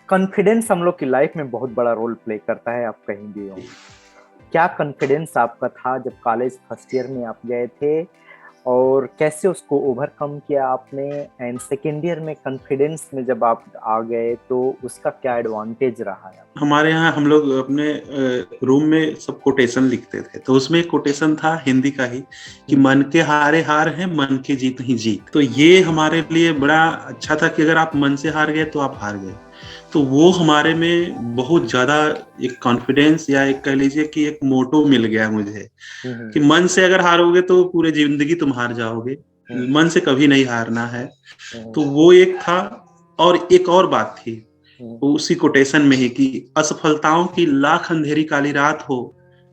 Confidence हम लोग की लाइफ में बहुत बड़ा रोल प्ले करता है, आप कहीं भी हो। क्या कॉन्फिडेंस आपका था जब कॉलेज फर्स्ट ईयर में आप गए थे, और कैसे उसको ओवरकम किया आपने? एंड सेकेंड ईयर में कॉन्फिडेंस में जब आप आ गए तो उसका क्या एडवांटेज रहा है? हमारे यहाँ हम लोग अपने रूम में सब कोटेशन लिखते थे, तो उसमें एक कोटेशन था हिंदी का ही कि मन के हारे हार है, मन के जीत ही जीत। तो ये हमारे लिए बड़ा अच्छा था कि अगर आप मन से हार गए तो आप हार गए। तो वो हमारे में बहुत ज्यादा एक कॉन्फिडेंस या एक कह लीजिए कि एक मोटो मिल गया मुझे कि मन से अगर हारोगे तो पूरी जिंदगी तुम हार जाओगे, मन से कभी नहीं हारना है। तो वो एक था। और एक और बात थी उसी कोटेशन में ही कि असफलताओं की लाख अंधेरी काली रात हो,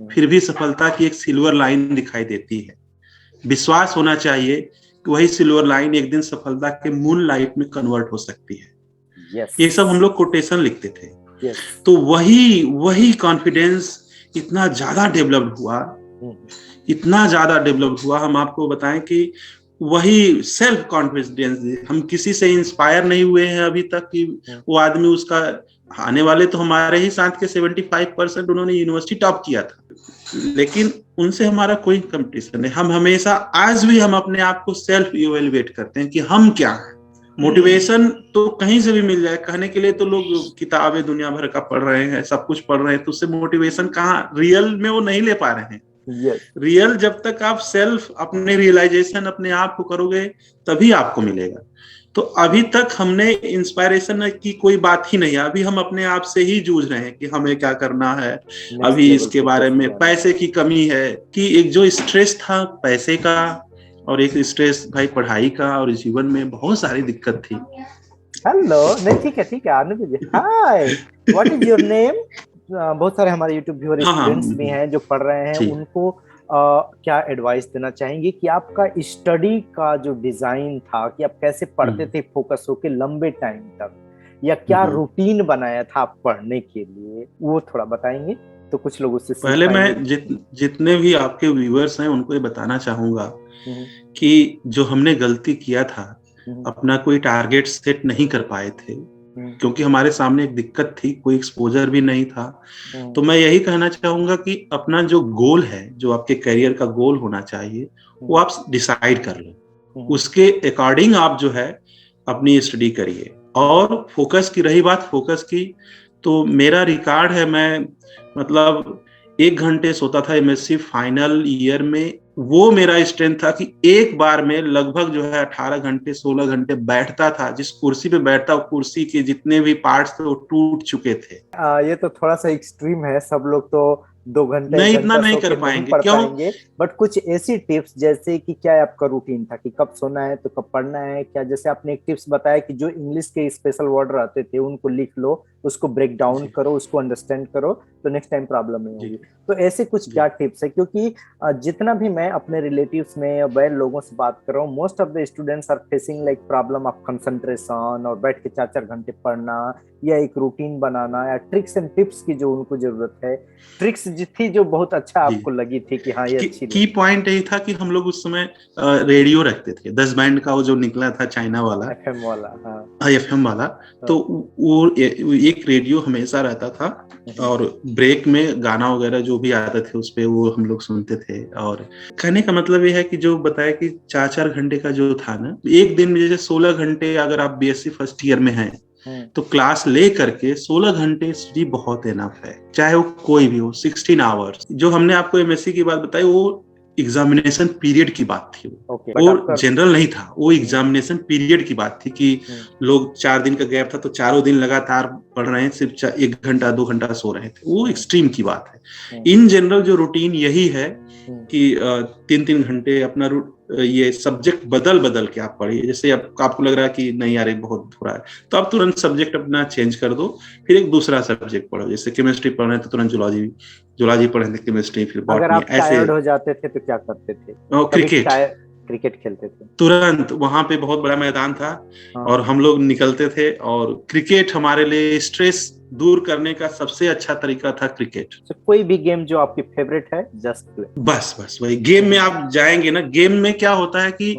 फिर भी सफलता की एक सिल्वर लाइन दिखाई देती है। विश्वास होना चाहिए कि वही सिल्वर लाइन एक दिन सफलता के मून लाइट में कन्वर्ट हो सकती है। यस। ये सब हम लोग कोटेशन लिखते थे। यस। तो वही वही कॉन्फिडेंस इतना ज्यादा डेवलप हुआ, इतना ज्यादा डेवलप हुआ, हम आपको बताएं कि वही सेल्फ कॉन्फिडेंस, हम किसी से इंस्पायर नहीं हुए हैं अभी तक कि वो आदमी उसका आने वाले तो हमारे ही साथ के 75% उन्होंने यूनिवर्सिटी टॉप किया था, लेकिन उनसे हमारा कोई कंपटीशन नहीं। हम हमेशा आज भी हम अपने आप को सेल्फ इवेलुएट करते हैं कि हम क्या हैं। मोटिवेशन तो कहीं से भी मिल जाए, कहने के लिए तो लोग किताबें दुनिया भर का पढ़ रहे हैं, सब कुछ पढ़ रहे हैं, तो उससे मोटिवेशन कहाँ रियल में वो नहीं ले पा रहे हैं। Yes. रियल जब तक आप सेल्फ अपने रियलाइजेशन अपने आप को करोगे तभी आपको मिलेगा। तो अभी तक हमने इंस्पायरेशन की कोई बात ही नहीं है, अभी हम अपने आप से ही जूझ रहे हैं कि हमें क्या करना है। अभी इसके बारे में पैसे की कमी है कि एक जो स्ट्रेस था पैसे का, और एक स्ट्रेस भाई पढ़ाई का, और जीवन में बहुत सारी दिक्कत थी। हेलो, नहीं ठीक है आने दीजिए। हाय, व्हाट इज योर नेम? बहुत सारे हमारे यूट्यूब व्यूअर स्टूडेंट्स भी हैं जो पढ़ रहे हैं, उनको क्या एडवाइस देना चाहेंगे कि आपका स्टडी का जो डिजाइन था कि आप कैसे पढ़ते थे फोकस होके लंबे टाइम तक, या क्या रूटीन बनाया था आप पढ़ने के लिए, वो थोड़ा बताएंगे तो कुछ लोग उससे पहले मैं जितने भी आपके व्यूअर्स हैं उनको ये बताना चाहूंगा कि जो हमने गलती किया था, अपना कोई टारगेट सेट नहीं कर पाए थे क्योंकि हमारे सामने एक दिक्कत थी, कोई एक्सपोजर भी नहीं था। तो मैं यही कहना चाहूंगा कि अपना जो गोल है, जो आपके करियर का गोल होना चाहिए, वो आप डिसाइड कर लो, उसके अकॉर्डिंग आप जो है अपनी स्टडी करिए। और फोकस की रही बात, फोकस की तो मेरा रिकॉर्ड है, मैं मतलब 1 घंटे सोता था एमएससी फाइनल ईयर में। वो मेरा स्ट्रेंथ था कि एक बार में लगभग जो है 18 घंटे 16 घंटे बैठता था। जिस कुर्सी पे बैठता, कुर्सी के जितने भी पार्ट्स थे वो टूट चुके थे। ये तो थोड़ा सा एक्सट्रीम है, सब लोग तो 2 घंटे नहीं, 1 इतना घंटा नहीं सो कर के नहीं पाएंगे। पढ़ क्यों? पाएंगे। बट कुछ ऐसी टिप्स, जैसे कि क्या आपका रूटीन था कि कब सोना है तो कब पढ़ना है, क्या जैसे आपने एक टिप्स बताया कि जो इंग्लिश के स्पेशल वर्ड रहते थे उनको लिख लो, उसको ब्रेक डाउन करो, उसको अंडरस्टैंड करो, तो नेक्स्ट टाइम प्रॉब्लम नहीं होगी। तो ऐसे कुछ क्या टिप्स है? क्योंकि जितना भी मैं अपने रिलेटिव्स में या बड़े लोगों से बात कर रहा हूँ, most of the students are facing like problem of concentration, और बैठ के 4-4 घंटे पढ़ना, या एक रूटीन बनाना, या ट्रिक्स एंड टिप्स की जो उनको जरूरत है। ट्रिक्स थी जो बहुत अच्छा आपको लगी थी कि हाँ ये अच्छी की पॉइंट यही था कि हम लोग उस समय रेडियो रखते थे 10 बैंड का, वो जो निकला था चाइना वाला, एफएम वाला। हाँ, एफएम वाला। तो वो एक रेडियो हमेशा रहता था, और ब्रेक में गाना वगैरह जो भी आते थे उस पे वो हम लोग सुनते थे। और कहने का मतलब ये है कि जो बताया कि 4-4 घंटे का जो था ना, एक दिन में जैसे 16 घंटे अगर आप बीएससी फर्स्ट ईयर में हैं तो क्लास ले करके 16 घंटे स्टडी बहुत इनफ है, चाहे वो कोई भी हो। 16 आवर्स जो हमने आपको एमएससी की बात बताई, वो एग्जामिनेशन पीरियड की बात थी। वो जनरल नहीं था, वो एग्जामिनेशन पीरियड की बात थी कि लोग 4 दिन का गैप था तो चारों दिन लगातार पढ़ रहे हैं, सिर्फ 1 घंटा 2 घंटा सो रहे थे। वो एक्सट्रीम की बात है। इन जनरल जो रूटीन यही है कि 3-3 घंटे अपना ये सब्जेक्ट बदल बदल के आप पढ़िए। जैसे आपको लग रहा है कि नहीं यार बहुत हो रहा है, तो आप तुरंत सब्जेक्ट अपना चेंज कर दो, फिर एक दूसरा सब्जेक्ट पढ़ो। जैसे केमिस्ट्री पढ़ रहे हैं तो तुरंत जूलॉजी पढ़ेंगे, केमिस्ट्री, फिर बॉटनी। अगर आप टायर्ड हो जाते थे तो क्या करते थे? क्रिकेट खेलते थे तुरंत। वहां पे बहुत बड़ा मैदान था और हम लोग निकलते थे, और क्रिकेट हमारे लिए स्ट्रेस दूर करने का सबसे अच्छा तरीका था क्रिकेट। कोई भी गेम जो आपकी फेवरेट है, जस्ट प्ले। बस वही गेम में आप जाएंगे ना, गेम में क्या होता है कि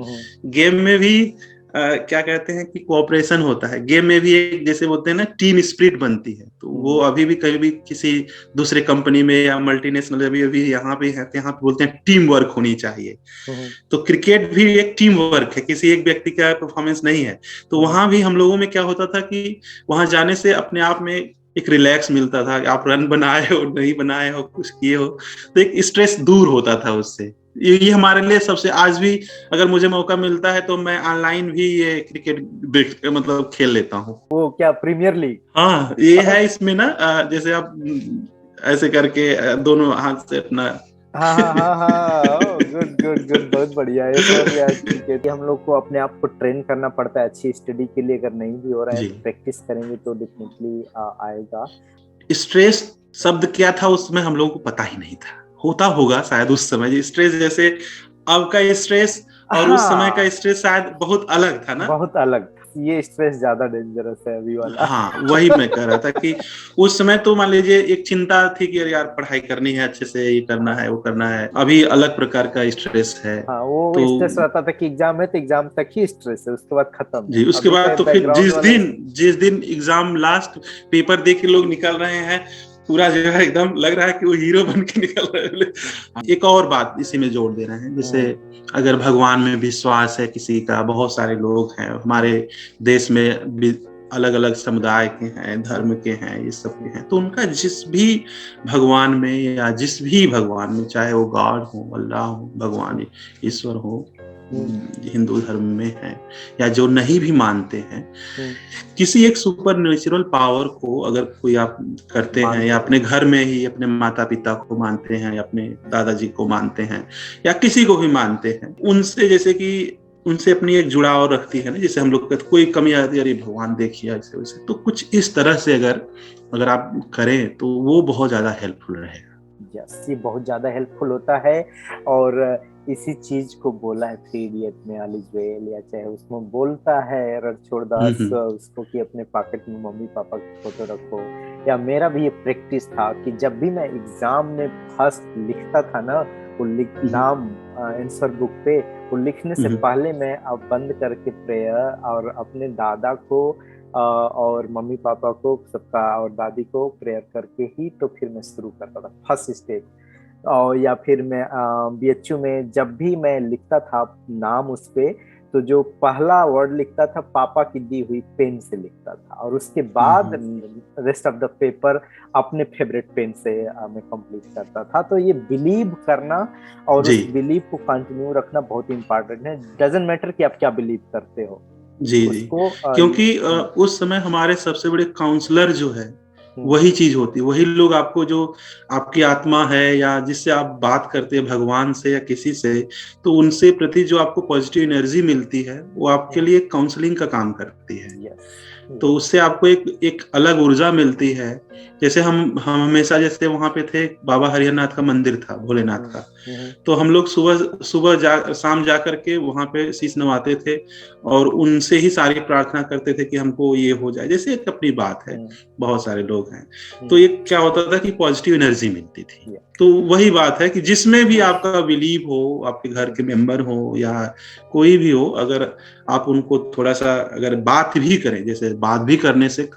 गेम में भी क्या कहते हैं कि कोऑपरेशन होता है गेम में भी, एक जैसे बोलते हैं ना टीम स्पिरिट बनती है, तो वो अभी भी कहीं भी किसी दूसरे कंपनी में या मल्टीनेशनल अभी अभी यहाँ पे है, यहाँ पे बोलते हैं टीम वर्क होनी चाहिए। तो क्रिकेट भी एक टीम वर्क है, किसी एक व्यक्ति का परफॉर्मेंस नहीं है। तो वहां भी हम लोगों में क्या होता था कि वहां जाने से अपने आप में एक रिलैक्स मिलता था, आप रन बनाए हो नहीं बनाए हो कुछ किए हो, तो एक स्ट्रेस दूर होता था उससे। ये हमारे लिए सबसे, आज भी अगर मुझे मौका मिलता है तो मैं ऑनलाइन भी ये क्रिकेट देख मतलब खेल लेता हूँ। वो क्या प्रीमियर लीग? हाँ ये है इसमें ना, जैसे आप ऐसे करके दोनों हाथ से अपना हाँ हाँ हाँ हाँ, गुड गुड गुड, बहुत बढ़िया। ये समझ गया क्रिकेट। हम लोग को अपने आप को ट्रेन करना पड़ता है अच्छी स्टडी के लिए, अगर नहीं भी हो रहा है तो प्रैक्टिस करेंगे तो डेफिनेटली आएगा। स्ट्रेस शब्द क्या था उसमें हम लोगों को पता ही नहीं था, होता होगा शायद उस समय स्ट्रेस, जैसे अब का स्ट्रेस और उस समय का स्ट्रेस शायद बहुत अलग था ना, बहुत अलग। ये स्ट्रेस ज्यादा डेंजरस है अभी वाला। हाँ वही मैं कह रहा था कि उस समय तो मान लीजिए एक चिंता थी कि यार पढ़ाई करनी है अच्छे से, ये करना है वो करना है, अभी अलग प्रकार का स्ट्रेस है। हाँ, वो तो स्ट्रेस रहता था कि एग्जाम है तो एग्जाम तक ही स्ट्रेस है, उसके बाद खत्म। जी, उसके बाद तो फिर जिस दिन एग्जाम लास्ट पेपर दे के लोग निकल रहे हैं, पूरा जो है एकदम लग रहा है कि वो हीरो बन के निकल रहे हैं। एक और बात इसी में जोड़ दे रहे हैं, जैसे अगर भगवान में विश्वास है किसी का, बहुत सारे लोग हैं हमारे देश में भी, अलग अलग समुदाय के हैं, धर्म के हैं, ये सब के हैं, तो उनका जिस भी भगवान में या जिस भी भगवान में, चाहे वो गॉड हो, अल्लाह हो, भगवान ईश्वर हो, हिंदू धर्म में है या जो नहीं भी मानते हैं, किसी एक सुपर नेचुरल पावर को अगर कोई आप करते हैं, या अपने घर में ही अपने माता पिता को मानते हैं, या अपने दादाजी को मानते हैं, या किसी को भी मानते हैं, उनसे जैसे कि उनसे अपनी एक जुड़ाव रखती है ना, जैसे हम लोग कोई कमी आती है, अरे भगवान देखिए ऐसे वैसे, तो कुछ इस तरह से अगर आप करें तो वो बहुत ज्यादा हेल्पफुल रहेगा। यस, ये बहुत ज्यादा हेल्पफुल होता है। और इसी चीज को बोला है 3 इडियट में अली ज्वेल, या चाहे उसमें बोलता है रणछोड़दास उसको कि अपने पॉकेट में मम्मी पापा की फोटो रखो। या मेरा भी ये प्रैक्टिस था कि जब भी मैं एग्जाम में फर्स्ट लिखता था ना, वो नाम आंसर बुक पे, वो लिखने से पहले मैं अब बंद करके प्रेयर और अपने दादा को और मम्मी पापा को सबका और दादी को प्रेयर करके ही तो फिर मैं शुरू करता था फर्स्ट स्टेप। और या फिर मैं बीएचयू में जब भी मैं लिखता था नाम उस पे, तो जो पहला वर्ड लिखता था पापा की दी हुई पेन से लिखता था, और उसके बाद रेस्ट ऑफ द पेपर अपने फेवरेट पेन से मैं कंप्लीट करता था। तो ये बिलीव करना और उस बिलीव को कंटिन्यू रखना बहुत इंपॉर्टेंट है। डजंट मैटर कि आप क्या बिलीव करते हो। जी जी, क्योंकि उस समय हमारे सबसे बड़े काउंसलर जो है वही चीज होती है, वही लोग आपको, जो आपकी आत्मा है या जिससे आप बात करते हैं भगवान से या किसी से, तो उनसे प्रति जो आपको पॉजिटिव एनर्जी मिलती है वो आपके लिए काउंसलिंग का काम करती है। तो उससे आपको एक अलग ऊर्जा मिलती है। जैसे हम हमेशा, जैसे वहां पे थे बाबा हरिहरनाथ का मंदिर था, भोलेनाथ का, तो हम लोग सुबह शाम जा करके वहां पे शीश नवाते थे और उनसे ही सारी प्रार्थना करते थे कि हमको ये हो जाए। जैसे एक अपनी बात है, बहुत सारे लोग हैं, तो ये क्या होता था कि पॉजिटिव एनर्जी मिलती थी। तो वही बात है कि जिसमें भी आपका बिलीव हो, आपके घर के मेंबर हो या कोई भी हो, अगर आप उनको थोड़ा सा अगर बात भी करें, जैसे बात भी करने से,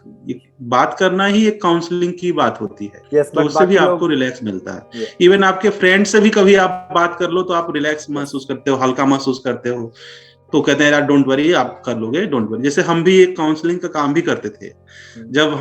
बात करना ही एक काउंसलिंग की बात होती है, तो उससे भी आपको रिलैक्स मिलता है। इवन आपके फ्रेंड से भी कभी आप बात कर लो तो आप रिलैक्स महसूस करते हो, हल्का महसूस करते हो, तो कहते हैं यार डोंट वरी, आप कर लोगे, डोंट वरी। जैसे हम भी एक काउंसलिंग का काम भी करते थे, जब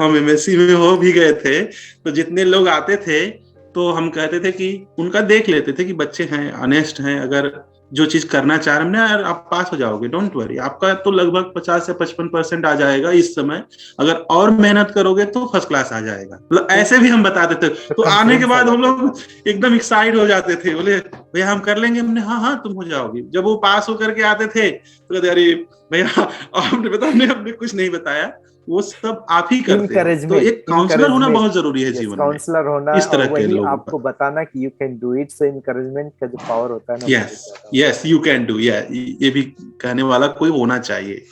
हम एमएससी में हो भी गए थे, तो जितने लोग आते थे तो हम कहते थे कि उनका देख लेते थे कि बच्चे हैं, ऑनेस्ट हैं, अगर जो चीज करना चाह रहे हैं ना यार आप पास हो जाओगे, डोंट वरी, आपका तो लगभग 50 से 55% आ जाएगा इस समय, अगर और मेहनत करोगे तो फर्स्ट क्लास आ जाएगा। मतलब ऐसे भी हम बताते थे। तो आने के बाद हम लोग एकदम एक्साइट हो जाते थे, बोले भैया हम कर लेंगे। हमने हाँ तुम हो जाओगे। जब वो पास होकर के आते थे तो कहते अरे भैया आपने बताया, हमने कुछ नहीं बताया, वो सब आप ही करते हैं। तो एक काउंसलर होना बहुत जरूरी है जीवन में, काउंसलर होना, इस तरह के लोग आपको बताना कि you can do it. So encouragement का जो पावर होता है ना, यस यू कैन डू, ये भी कहने वाला कोई होना चाहिए।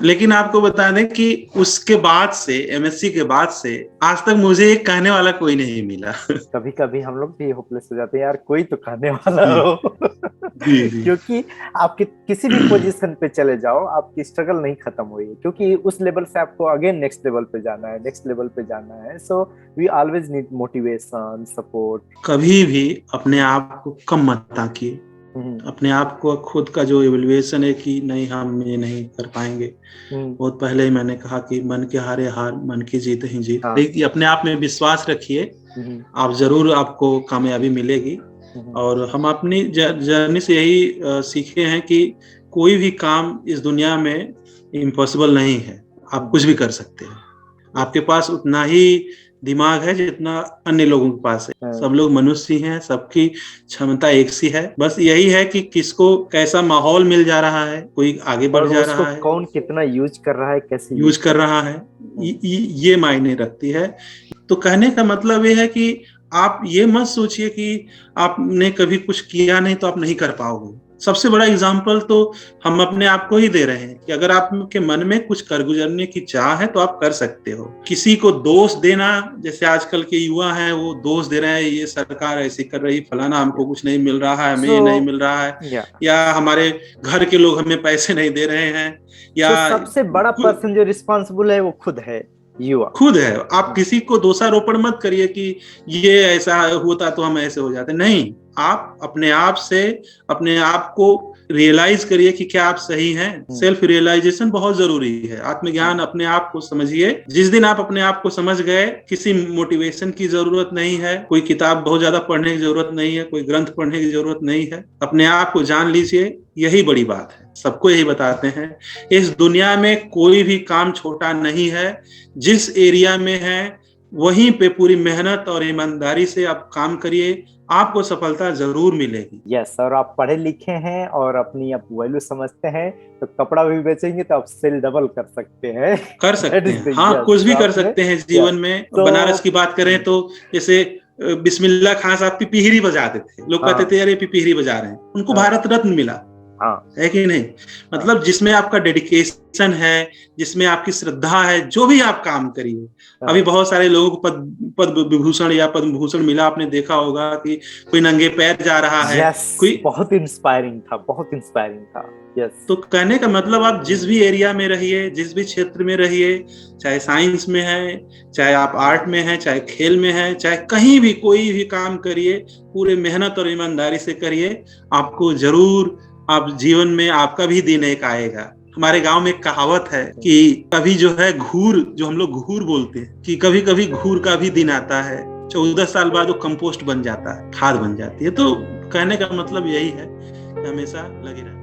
लेकिन आपको बता दें कि उसके बाद से, एमएससी के बाद से आज तक मुझे एक कहने वाला कोई नहीं मिला। कभी कभी हम लोग भी होपलेस हो जाते हैं, यार कोई तो कहने वाला हो। जी जी क्योंकि आपके किसी भी पोजीशन पे चले जाओ, आपकी स्ट्रगल नहीं खत्म हुई है, क्योंकि उस लेवल से आपको अगेन नेक्स्ट लेवल पे जाना है, नेक्स्ट लेवल पे जाना है। So we always need motivation, support. कभी भी अपने आप को कम मत आंकिए। अपने आप को खुद का जो इवैल्यूएशन है कि नहीं हम ये नहीं कर पाएंगे, बहुत पहले ही मैंने कहा कि मन के हारे हार, मन की जीत ही जीत। हाँ। देखिए अपने आप में विश्वास रखिए, आप जरूर, आपको कामयाबी मिलेगी। और हम अपनी जर्नी से यही सीखे हैं कि कोई भी काम इस दुनिया में इम्पॉसिबल नहीं है, आप कुछ भी कर सकते हैं। आपके पास उतना ही दिमाग है जितना अन्य लोगों के पास है। सब लोग मनुष्य हैं, सबकी क्षमता एक सी है। बस यही है कि किसको कैसा माहौल मिल जा रहा है, कोई आगे बढ़ जा रहा है, कौन कितना यूज कर रहा है, कैसे यूज कर रहा है, ये मायने रखती है। तो कहने का मतलब ये है कि आप ये मत सोचिए कि आपने कभी कुछ किया नहीं तो आप नहीं कर पाओगे। सबसे बड़ा एग्जाम्पल तो हम अपने आप को ही दे रहे हैं कि अगर आपके मन में कुछ कर गुजरने की चाह है तो आप कर सकते हो। किसी को दोष देना, जैसे आजकल के युवा हैं वो दोष दे रहे हैं, ये सरकार ऐसी कर रही, फलाना हमको कुछ नहीं मिल रहा है, हमें ये नहीं मिल रहा है, या हमारे घर के लोग हमें पैसे नहीं दे रहे हैं, या सबसे बड़ा पर्सन जो रिस्पॉन्सिबल है वो खुद है, युवा खुद है। आप किसी को दोषारोपण मत करिए कि ये ऐसा होता तो हम ऐसे हो जाते, नहीं। आप अपने आप से अपने आप को रियलाइज करिए कि क्या आप सही हैं। सेल्फ रियलाइजेशन बहुत जरूरी है। आत्मज्ञान, अपने आप को समझिए। जिस दिन आप अपने आप को समझ गए, किसी मोटिवेशन की जरूरत नहीं है, कोई किताब बहुत ज्यादा पढ़ने की जरूरत नहीं है, कोई ग्रंथ पढ़ने की जरूरत नहीं है। अपने आप को जान लीजिए, यही बड़ी बात है। सबको यही बताते हैं, इस दुनिया में कोई भी काम छोटा नहीं है। जिस एरिया में है वहीं पे पूरी मेहनत और ईमानदारी से आप काम करिए, आपको सफलता जरूर मिलेगी। यस, और आप पढ़े लिखे हैं और अपनी आप वैल्यू समझते हैं, तो कपड़ा भी बेचेंगे तो आप सेल डबल कर सकते हैं। कर सकते हैं, हाँ, कुछ भी कर सकते हैं जीवन में। बनारस की बात करें तो जैसे बिस्मिल्लाह खान साहब पिपीहिरी बजाते थे, लोग कहते थे अरे पिपीहिरी बजा रहे हैं, उनको भारत रत्न मिला, है कि नहीं? मतलब जिसमें आपका डेडिकेशन है, जिसमें आपकी श्रद्धा है, जो भी आप काम करिए। अभी बहुत सारे लोगों को पद्म विभूषण या पद्म भूषण मिला, आपने देखा होगा कि कोई नंगे पैर जा रहा है। कोई बहुत इंस्पायरिंग था, बहुत इंस्पायरिंग था। तो कहने का मतलब, आप जिस भी एरिया में रहिए, जिस भी क्षेत्र में रहिए, चाहे साइंस में है, चाहे आप आर्ट में है, चाहे खेल में है, चाहे कहीं भी कोई भी काम करिए, पूरे मेहनत और ईमानदारी से करिए। आपको जरूर, आप जीवन में आपका भी दिन एक आएगा। हमारे गांव में एक कहावत है कि कभी जो है घूर, जो हम लोग घूर बोलते हैं, कि कभी कभी घूर का भी दिन आता है। 14 साल बाद वो कंपोस्ट बन जाता है, खाद बन जाती है। तो कहने का मतलब यही है कि हमेशा लगे रहना।